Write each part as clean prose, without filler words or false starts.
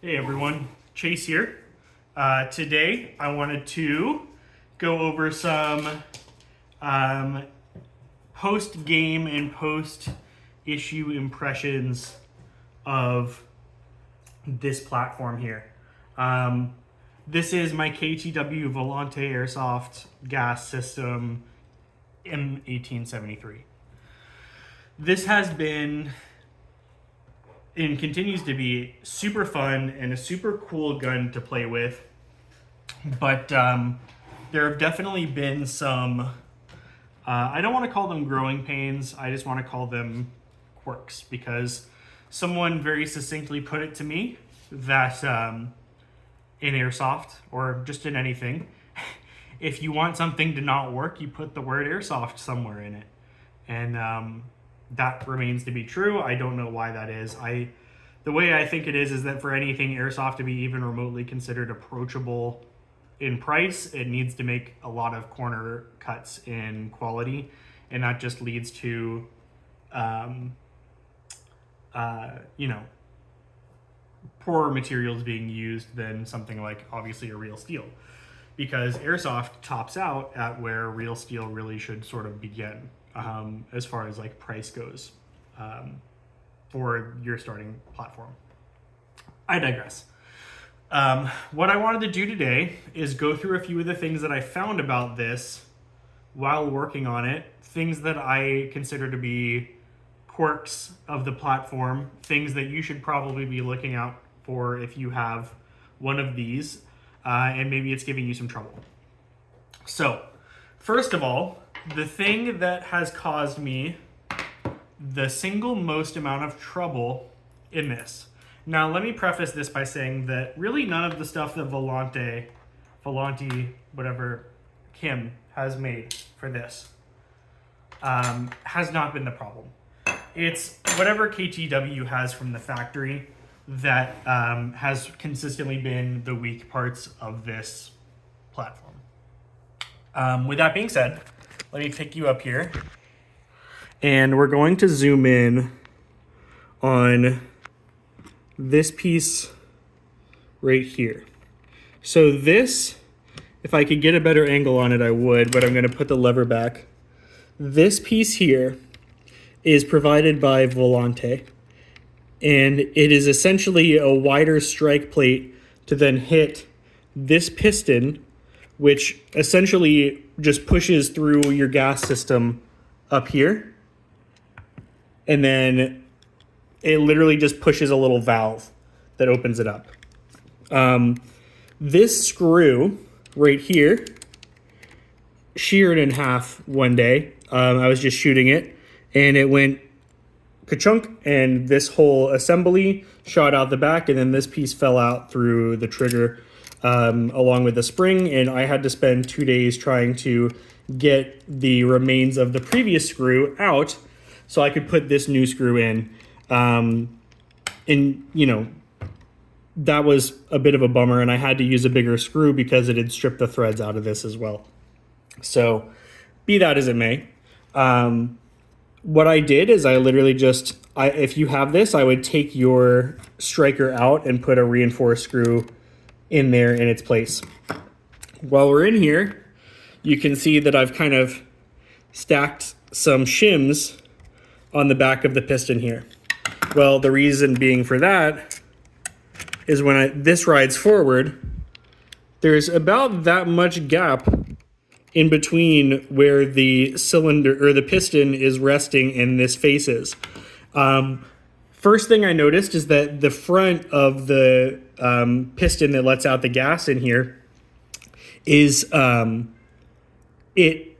Hey everyone, Chase here. Today I wanted to go over some post-game and post-issue impressions of this platform here. This is my KTW Volante Airsoft Gas System M1873. This has been and continues to be super fun and a super cool gun to play with. But there have definitely been some, I don't want to call them growing pains, I just want to call them quirks, because someone very succinctly put it to me that in Airsoft, or just in anything, if you want something to not work, you put the word Airsoft somewhere in it. And that remains to be true. I don't know why that is. The way I think it is that for anything Airsoft to be even remotely considered approachable in price, it needs to make a lot of corner cuts in quality, and that just leads to, poorer materials being used than something like obviously a real steel, because Airsoft tops out at where real steel really should sort of begin. As far as like price goes, for your starting platform. I digress. What I wanted to do today is go through a few of the things that I found about this while working on it, things that I consider to be quirks of the platform, things that you should probably be looking out for if you have one of these, and maybe it's giving you some trouble. So, first of all, the thing that has caused me the single most amount of trouble in this. Now, let me preface this by saying that really none of the stuff that Volante, whatever Kim has made for this has not been the problem. It's whatever KTW has from the factory that has consistently been the weak parts of this platform. With that being said, let me pick you up here. And we're going to zoom in on this piece right here. So this, if I could get a better angle on it, I would, but I'm going to put the lever back. This piece here is provided by Volante, and it is essentially a wider strike plate to then hit this piston, which essentially just pushes through your gas system up here. And then it literally just pushes a little valve that opens it up. This screw right here sheared in half one day. I was just shooting it, and it went ka-chunk, and this whole assembly shot out the back, and then this piece fell out through the trigger along with the spring, and I had to spend 2 days trying to get the remains of the previous screw out so I could put this new screw in. And, you know, that was a bit of a bummer, and I had to use a bigger screw because it had stripped the threads out of this as well. So, be that as it may, what I did is I literally just, if you have this, I would take your striker out and put a reinforced screw in there in its place. While we're in here, you can see that I've kind of stacked some shims on the back of the piston here. Well, the reason being for that is when this rides forward, there's about that much gap in between where the cylinder or the piston is resting and this faces. First thing I noticed is that the front of the piston that lets out the gas in here is it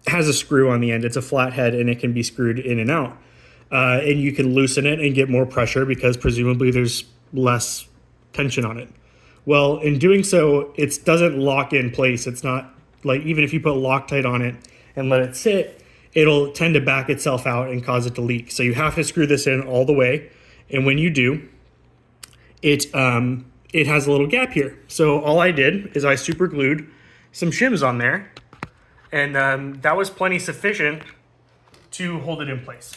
has a screw on the end. It's a flathead, and it can be screwed in and out. And you can loosen it and get more pressure because presumably there's less tension on it. Well, in doing so, it doesn't lock in place. It's not like, even if you put Loctite on it and let it sit, it'll tend to back itself out and cause it to leak. So you have to screw this in all the way. And when you do, it has a little gap here. So all I did is I super glued some shims on there, and that was plenty sufficient to hold it in place.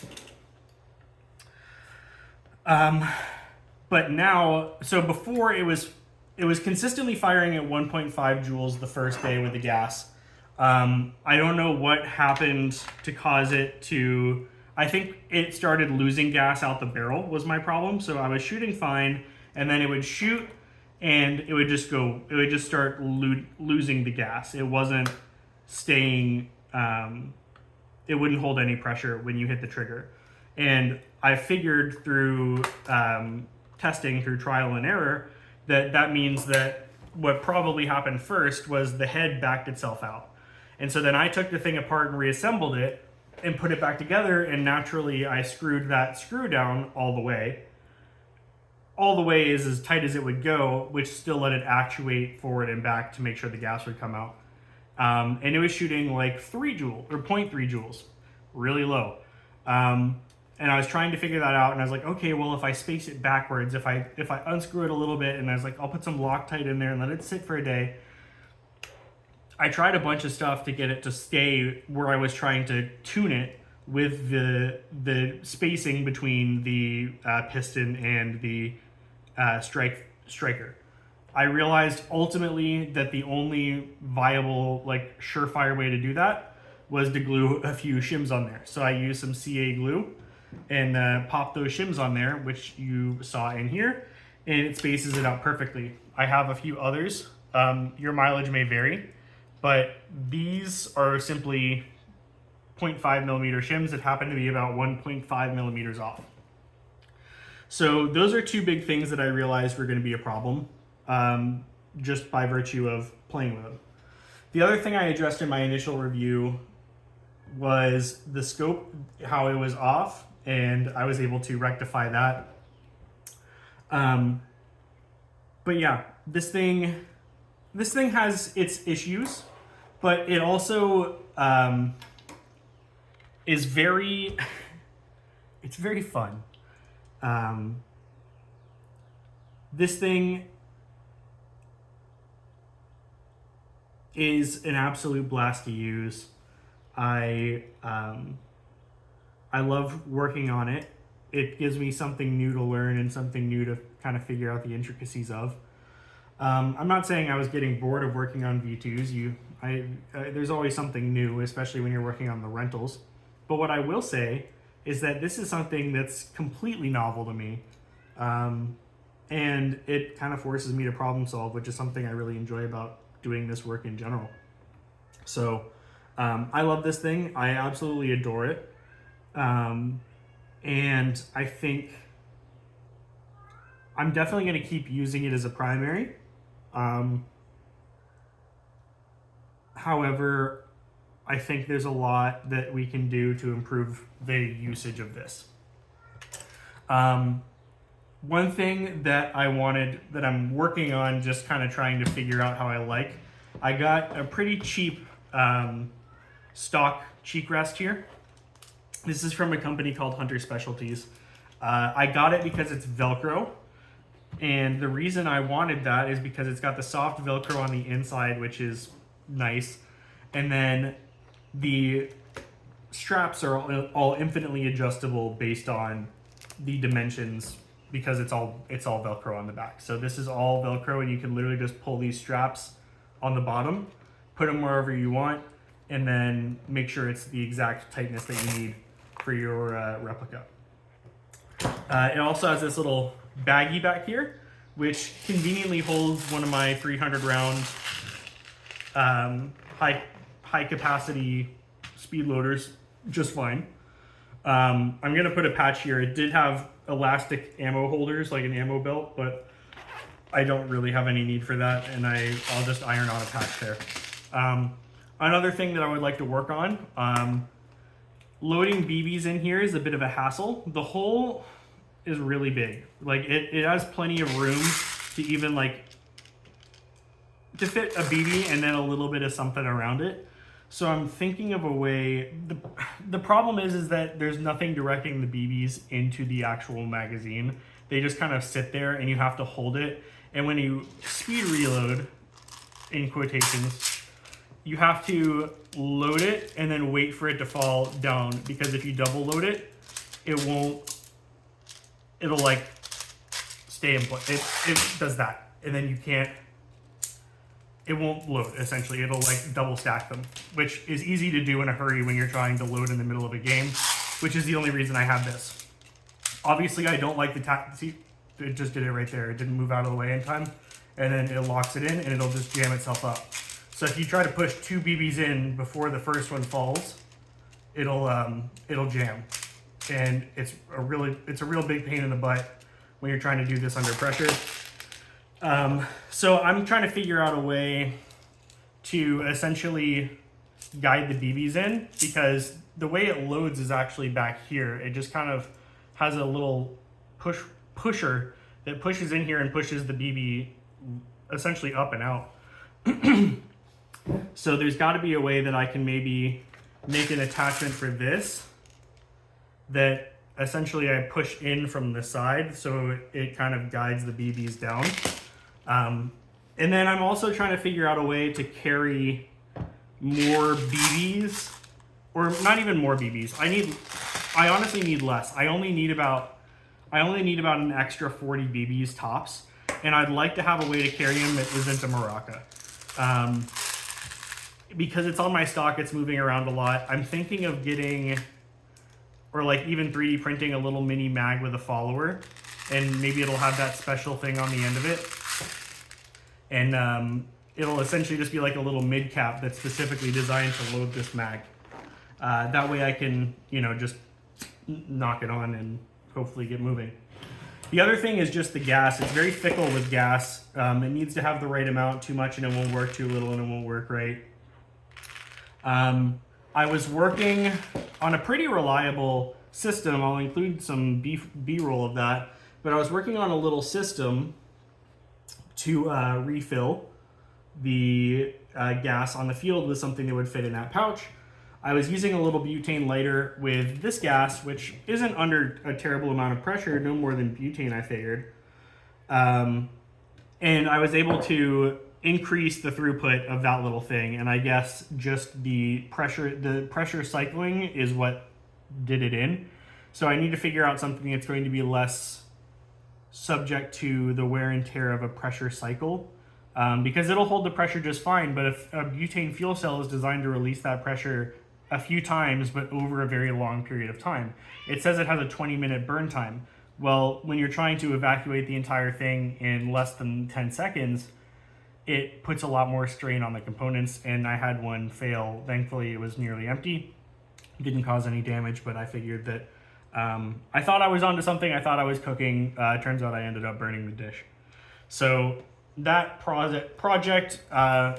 But now, so before it was consistently firing at 1.5 joules the first day with the gas. I don't know what happened to cause it to. I think it started losing gas out the barrel was my problem. So I was shooting fine, and then it would shoot, and it would just go. It would just start losing the gas. It wasn't staying. It wouldn't hold any pressure when you hit the trigger, and I figured through testing, through trial and error, that means that what probably happened first was the head backed itself out. And so then I took the thing apart and reassembled it and put it back together, and naturally I screwed that screw down all the way. All the way is as tight as it would go, which still let it actuate forward and back to make sure the gas would come out. And it was shooting like 3 joules or 0.3 joules, really low. And I was trying to figure that out, and I was like, okay, well, if I space it backwards, if I unscrew it a little bit, and I was like, I'll put some Loctite in there and let it sit for a day. I tried a bunch of stuff to get it to stay where I was trying to tune it with the spacing between the piston and the striker. I realized ultimately that the only viable, like, surefire way to do that was to glue a few shims on there. So I used some CA glue and pop those shims on there, which you saw in here, and it spaces it out perfectly. I have a few others. Your mileage may vary, but these are simply 0.5 millimeter shims that happen to be about 1.5 millimeters off. So those are two big things that I realized were going to be a problem, just by virtue of playing with them. The other thing I addressed in my initial review was the scope, how it was off, and I was able to rectify that. But yeah, this thing has its issues, but it also is very, it's very fun. This thing is an absolute blast to use. I love working on it. It gives me something new to learn and something new to kind of figure out the intricacies of. I'm not saying I was getting bored of working on V2s. There's always something new, especially when you're working on the rentals. But what I will say is that this is something that's completely novel to me. And it kind of forces me to problem solve, which is something I really enjoy about doing this work in general. So I love this thing. I absolutely adore it. And I think I'm definitely going to keep using it as a primary. However, I think there's a lot that we can do to improve the usage of this. One thing that I'm working on, just kind of trying to figure out how I got a pretty cheap stock cheek rest here. This is from a company called Hunter Specialties. I got it because it's Velcro. And the reason I wanted that is because it's got the soft Velcro on the inside, which is nice. And then the straps are all infinitely adjustable based on the dimensions, because it's all Velcro on the back. So this is all Velcro, and you can literally just pull these straps on the bottom, put them wherever you want, and then make sure it's the exact tightness that you need for your replica. It also has this little baggie back here, which conveniently holds one of my 300 round high capacity speed loaders just fine. I'm gonna put a patch here. It did have elastic ammo holders, like an ammo belt, but I don't really have any need for that, and I'll just iron on a patch there. Another thing that I would like to work on, loading BBs in here is a bit of a hassle. The hole is really big. Like it has plenty of room to even to fit a BB and then a little bit of something around it. So I'm thinking of a way. The problem is that there's nothing directing the BBs into the actual magazine. They just kind of sit there, and you have to hold it. And when you speed reload, in quotations, you have to load it and then wait for it to fall down, because if you double load it, it'll stay in place. It does that, and then you can't. It won't load. Essentially, it'll like double stack them, which is easy to do in a hurry when you're trying to load in the middle of a game, which is the only reason I have this. Obviously, I don't like the see, it just did it right there. It didn't move out of the way in time, and then it locks it in, and it'll just jam itself up. So if you try to push 2 BBs in before the first one falls, it'll jam, and it's a real big pain in the butt when you're trying to do this under pressure. So I'm trying to figure out a way to essentially guide the BBs in, because the way it loads is actually back here. It just kind of has a little pusher that pushes in here and pushes the BB essentially up and out. So there's got to be a way that I can maybe make an attachment for this that essentially I push in from the side, so it kind of guides the BBs down. And then I'm also trying to figure out a way to carry more BBs, or not even more BBs. I honestly need less. I only need about an extra 40 BBs tops, and I'd like to have a way to carry them that isn't a Maraca. Because it's on my stock, it's moving around a lot. I'm thinking of getting, or like even 3D printing a little mini mag with a follower, and maybe it'll have that special thing on the end of it. And it'll essentially just be like a little mid cap that's specifically designed to load this mag. That way I can, just knock it on and hopefully get moving. The other thing is just the gas. It's very fickle with gas. It needs to have the right amount. Too much and it won't work, too little and it won't work right. I was working on a pretty reliable system. I'll include some B-roll of that. But I was working on a little system to refill the gas on the field with something that would fit in that pouch. I was using a little butane lighter with this gas, which isn't under a terrible amount of pressure, no more than butane, I figured. And I was able to increase the throughput of that little thing, and I guess just the pressure cycling is what did it in. So I need to figure out something that's going to be less subject to the wear and tear of a pressure cycle, because it'll hold the pressure just fine, but if a butane fuel cell is designed to release that pressure a few times but over a very long period of time, it says it has a 20-minute burn time. Well, when you're trying to evacuate the entire thing in less than 10 seconds, it puts a lot more strain on the components, and I had one fail. Thankfully, it was nearly empty. Didn't cause any damage, but I figured that I thought I was onto something. I thought I was cooking. Turns out I ended up burning the dish. So that project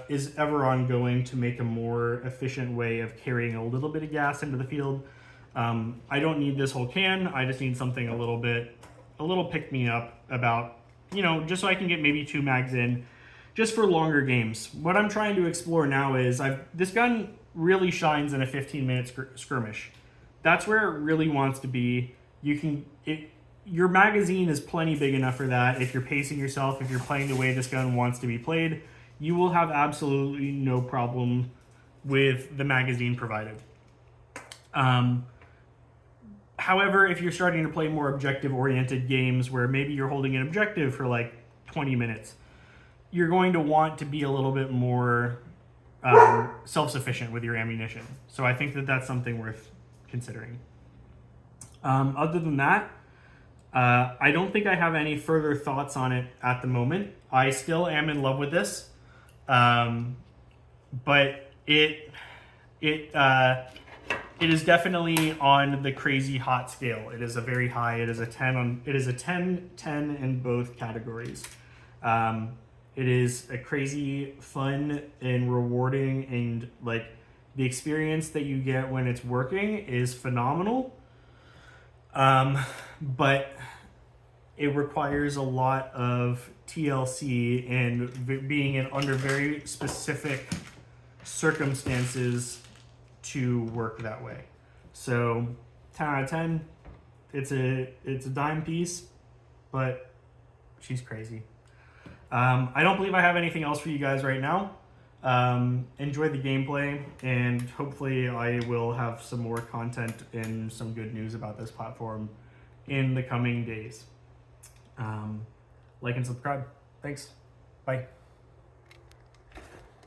is ever ongoing to make a more efficient way of carrying a little bit of gas into the field. I don't need this whole can. I just need something a little pick me up about, just so I can get maybe 2 mags in, just for longer games. What I'm trying to explore now is this gun really shines in a 15-minute skirmish. That's where it really wants to be. Your magazine is plenty big enough for that. If you're pacing yourself, if you're playing the way this gun wants to be played, you will have absolutely no problem with the magazine provided. However, if you're starting to play more objective-oriented games where maybe you're holding an objective for like 20 minutes, you're going to want to be a little bit more self-sufficient with your ammunition. So I think that that's something worth considering. Other than that, I don't think I have any further thoughts on it at the moment. I still am in love with this, but it is definitely on the crazy hot scale. It is a very high. It is a 10 in both categories. It is a crazy fun and rewarding, and like the experience that you get when it's working is phenomenal. But it requires a lot of TLC and being under very specific circumstances to work that way. So 10 out of 10, it's a dime piece, but she's crazy. I don't believe I have anything else for you guys right now. Enjoy the gameplay, and hopefully I will have some more content and some good news about this platform in the coming days. like and subscribe. Thanks. Bye.